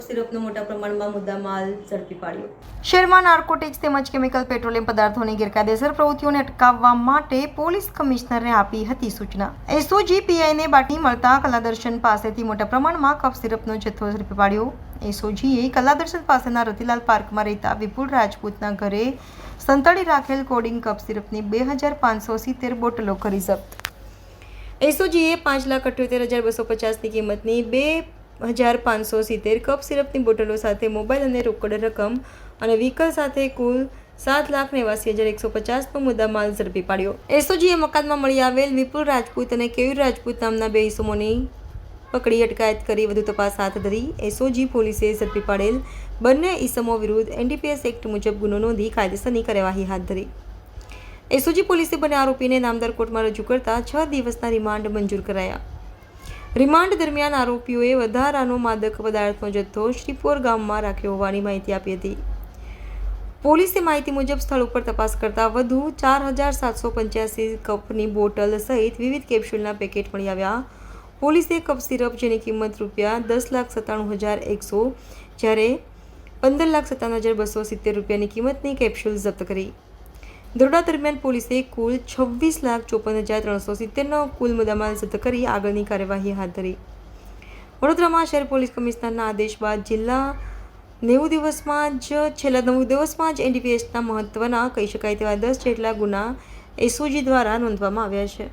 કફ સિરપનો મોટા પ્રમાણમાં મુદ્દામાલ ઝડપી પાડ્યો। શહેરમાં નાર્કોટિક્સ તેમજ કેમિકલ પેટ્રોલિયમ પદાર્થોની ગેરકાયદેસર પ્રવૃત્તિઓને અટકાવવા માટે પોલીસ કમિશનરે આપી હતી સૂચના। એસઓજી પીઆઈને બાતમી મળતા કલાદર્શન પાસેથી મોટા પ્રમાણમાં કફ સિરપનો જથ્થો ઝડપી પાડ્યો। એસઓજીએ કલાદર્શન પાસેના રતિલાલ પાર્કમાં રહેતા વિપુલ રાજપૂતના ઘરે સંતાડી રાખેલ કોડિંગ કફ સિરપની 2570 બોટલો કરી જપ્ત। એસઓજીએ 5,78,250ની કિંમતની 2570 કપ સિરપની બોટલો સાથે મોબાઈલ અને રોકડ રકમ અને વ્હીકલ સાથે કુલ 7,89,150નો મુદ્દામાલ ઝડપી પાડ્યો। એસઓજીએ મકાનમાં મળી આવેલ વિપુલ રાજપૂત અને કેયુર રાજપૂત નામના 2 ઇસમોની પકડી અટકાયત કરી વધુ તપાસ હાથ ધરી। એસઓજી પોલીસે ઝડપી પાડેલ બંને ઇસમો વિરુદ્ધ એનડીપીએસ એક્ટ મુજબ ગુનો નોંધી કાયદેસરની કાર્યવાહી હાથ ધરી। એસઓજી પોલીસે બંને આરોપીને નામદાર કોર્ટમાં રજૂ કરતા 6 દિવસના રિમાન્ડ મંજૂર કરાયા। રિમાન્ડ દરમિયાન આરોપીઓએ વધારાનો માદક પદાર્થનો જથ્થો શ્રીપોર ગામમાં રાખ્યો હોવાની માહિતી આપી હતી। પોલીસે માહિતી મુજબ સ્થળ ઉપર તપાસ કરતા વધુ 4,785 કપની બોટલ સહિત વિવિધ કેપ્સ્યુલના પેકેટ મળી આવ્યા। પોલીસે કપ સિરપ જેની કિંમત ₹10,97,100 જ્યારે 15,57,270 રૂપિયાની કિંમતની કેપ્સ્યુલ જપ્ત કરી। દરોડા દરમિયાન પોલીસે કુલ 26,54,370નો કુલ મુદ્દામાલ જપ્ત કરી આગળની કાર્યવાહી હાથ ધરી। વડોદરામાં શહેર પોલીસ કમિશનરના આદેશ બાદ છેલ્લા 90 દિવસમાં જ એનડીપીએસના મહત્વના કહી શકાય તેવા 10 જેટલા ગુના એસઓજી દ્વારા નોંધવામાં આવ્યા છે।